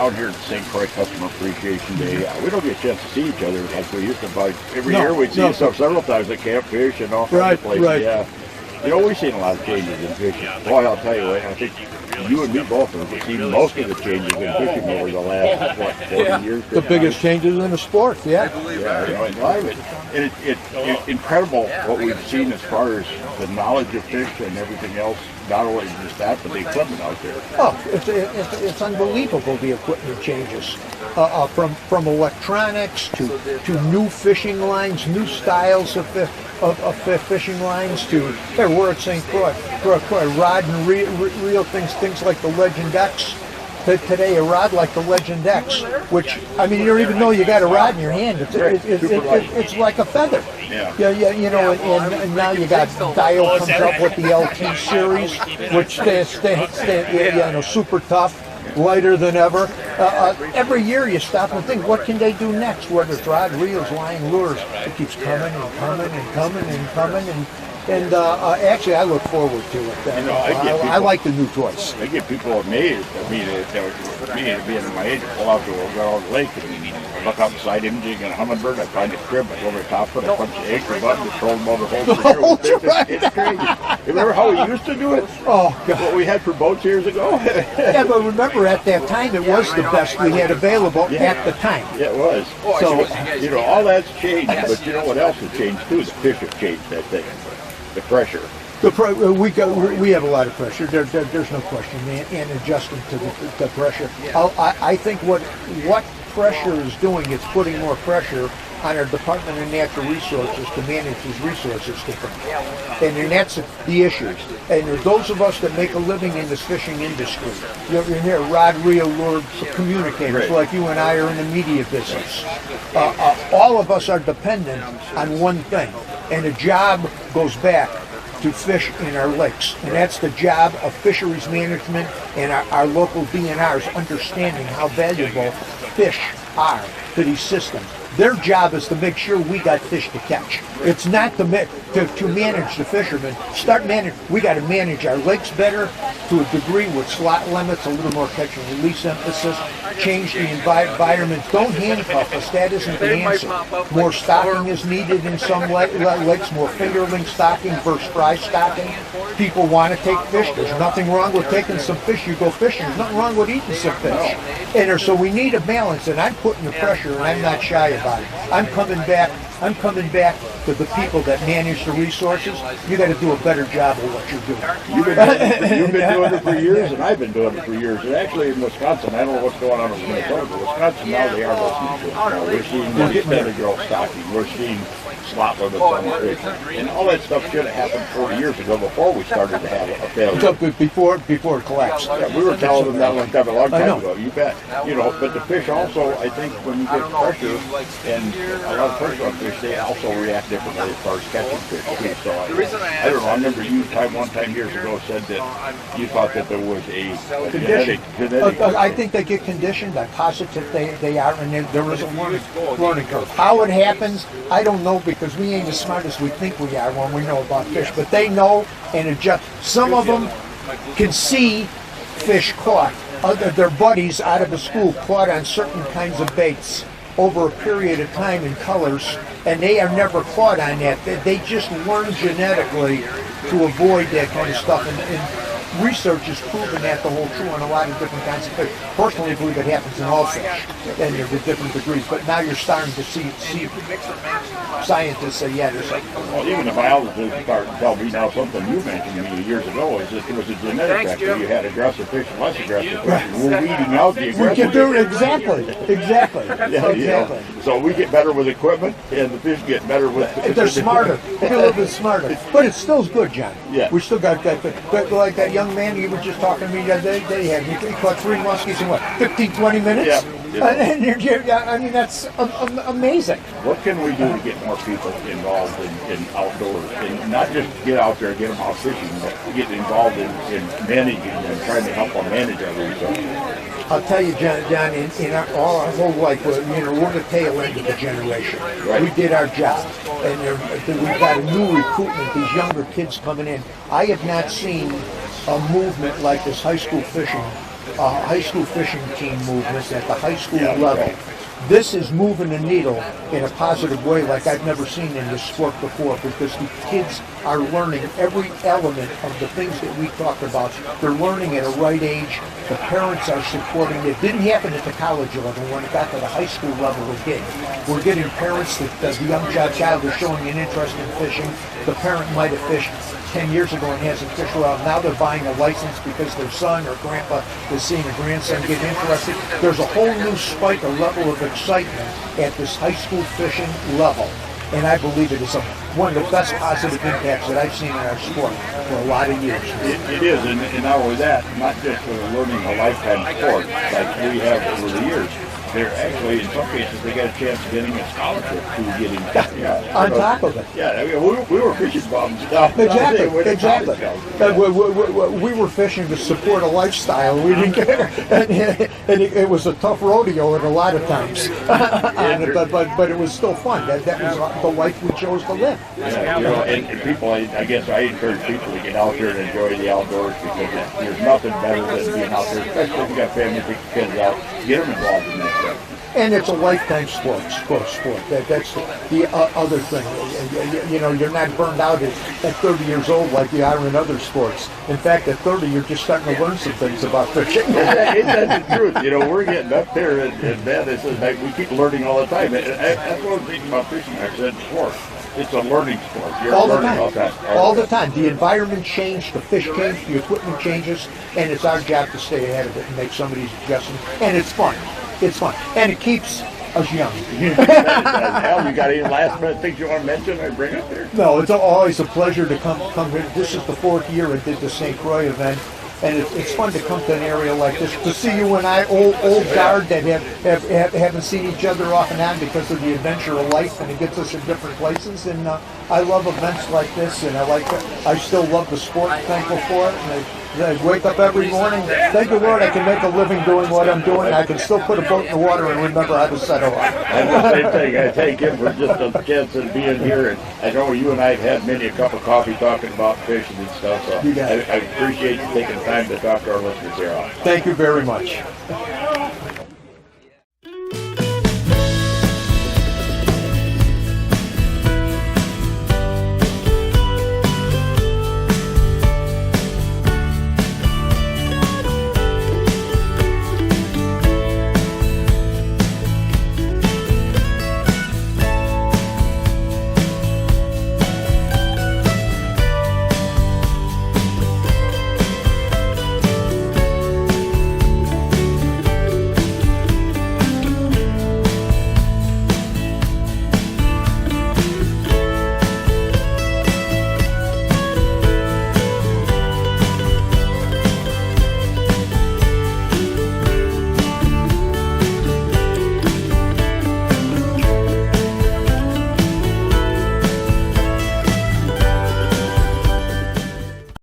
down here at St Croix Customer Appreciation Day, we don't get a chance to see each other like we used to. But every year we'd see yourself several times at Camp Fish and all kinds of places. Right. Yeah. You know, we've seen a lot of changes in fishing. Boy, I'll tell you what, I think you and me both have seen most of the changes in fishing over the last, 40 years. The biggest changes in the sport, Yeah, and it's incredible what we've seen as far as the knowledge of fish and everything else. Not only just that, but the equipment out there. Oh, it's unbelievable, the equipment changes. From electronics to new fishing lines, new styles of fishing lines to, hey, we're at St. Croix, rod and reel things like the Legend X. Today, a rod like the Legend X, which, I mean, you don't even know you got a rod in your hand. It's like a feather. Yeah, you know, and now you got Dio comes up with the LT series, which stays super tough, lighter than ever. Every year you stop and think, what can they do next? Whether it's rod, reels, line, lures, it keeps coming and coming and coming and coming. And actually, I look forward to it. I like the new toys. I get people amazed. I mean, me being my age, I pull out to a lake and look out the side imaging and a hummingbird. I find a crib, I go over the top of it, I punch the egg, the button, just throw them over the whole It's crazy. Remember how we used to do it? Oh, God. What we had for boats years ago? Yeah, but remember, at that time, it was the best we had available at the time. Yeah, it was. So, you know, all that's changed, but you know what else has changed too? The fish have changed that thing. The pressure. We have a lot of pressure. There's no question, and adjusting to the pressure. I think what pressure is doing, it's putting more pressure on our Department of Natural Resources to manage these resources differently. And that's the issues. And there's those of us that make a living in this fishing industry. You're here, rod, reel, lure communicators, like you and I are in the media business. All of us are dependent on one thing, and the job goes back to fish in our lakes. And that's the job of fisheries management and our local DNRs understanding how valuable fish are to these systems. Their job is to make sure we got fish to catch. It's not to manage the fishermen. We got to manage our lakes better to a degree with slot limits, a little more catch and release emphasis, change the environment. Don't handcuff us. That isn't the answer. More stocking is needed in some lakes, more fingerling stocking versus fry stocking. People want to take fish. There's nothing wrong with taking some fish. You go fishing. There's nothing wrong with eating some fish. And so we need a balance, and I'm putting the pressure, and I'm not shy about it. I'm coming back to the people that manage the resources. You got to do a better job of what you're doing. You've been doing it for years, and I've been doing it for years. And actually, in Wisconsin, I don't know what's going on in Minnesota, but Wisconsin now they are listening to it. We're seeing extended growth stocking. We're seeing slot limits on the fish, and all that stuff should have happened 40 years ago before we started to have a failure. Before it collapsed. Yeah, we were telling them that a long time ago. You bet. You know, but the fish also, I think, when you get pressure and a lot of pressure on fish, they also react differently as far as catching fish. So I don't know. I remember you one time years ago said that you thought that there was a genetic. I think they get conditioned. I'm positive they are, and there is a learning curve. How it happens, I don't know, because we ain't as smart as we think we are when we know about fish. But they know and adjust. Some of them can see fish caught. Their buddies out of the school caught on certain kinds of baits over a period of time in colors, and they are never caught on that. They just learn genetically to avoid that kind of stuff. And research has proven that to hold true on a lot of different kinds of fish. Personally, I believe it happens in all fish, and there's different degrees. But now you're starting to see scientists say, yeah, there's something. Well, even the biologists start to tell me now something you mentioned to me years ago is that there was a genetic factor. You had aggressive fish and less aggressive fish. And we're weeding out the aggressive. We can do exactly. Yeah. So we get better with equipment, and the fish get better with. They're smarter. They're a little bit smarter, but it's still good, John. Yeah. We still got that. But like that young man you were just talking to me the other day, he caught 3 muskies in what, 15, 20 minutes? Yeah. And I mean, that's amazing. What can we do to get more people involved in outdoors, and not just get out there and get them out fishing, but get involved in managing and trying to help them manage our resources? I'll tell you, John, in all our whole life, we're the tail end of the generation. Right. We did our job, and we've got a new recruitment, these younger kids coming in. I have not seen a movement like this high school fishing high school fishing team movement at the high school Yeah, level. right. This is moving the needle in a positive way like I've never seen in this sport before, because the kids are learning every element of the things that we talked about. They're learning at a right age. The parents are supporting it. It didn't happen at the college level. When it got to the high school level, it did. We're getting parents that the young child is showing an interest in fishing. The parent might have fished 10 years ago and hasn't fished well. Now they're buying a license because their son or grandpa is seeing a grandson get interested. There's a whole new spike, a level of excitement at this high school fishing level. And I believe it is one of the best positive impacts that I've seen in our sport for a lot of years. It is, and not only that, not just for learning a lifetime sport like we have over the years. They're actually, in some cases, they got a chance of getting a scholarship to getting on top of it. Yeah, I mean, we were fishing bums. Exactly. We were fishing to support a lifestyle. We didn't care, and it was a tough rodeo at a lot of times. But it was still fun. That was the life we chose to live. Yeah, and people, I guess I encourage people to get out there and enjoy the outdoors, because there's nothing better than being out there, especially if you got family, pick your kids out, get them involved in that stuff. And it's a lifetime sport. That's the other thing. You're not burned out at 30 years old like you are in other sports. In fact, at 30, you're just starting to learn some things about fishing. That's the truth. We're getting up there, and man, we keep learning all the time. That's one of the things about fishing. I said before. It's a learning sport. You're learning all the time. The environment changed, the fish change, the equipment changes, and it's our job to stay ahead of it and make some of these adjustments. And it's fun. It's fun. And it keeps us young. Al, you got any last minute things you want to mention or bring up there? No, it's always a pleasure to come here. This is the 4th year I did the St Croix event. And it's fun to come to an area like this, to see you and I, old guard that haven't seen each other off and on because of the adventure of life, and it gets us in different places. And I love events like this, and I still love the sport. I'm thankful for it. And I wake up every morning. Thank the Lord, I can make a living doing what I'm doing. I can still put a boat in the water and remember how to settle up. That's the same thing. I thank him for just a chance of being here. And I know you and I have had many a cup of coffee talking about fishing and stuff. So I appreciate you taking time to talk to our listeners here. Thank you very much.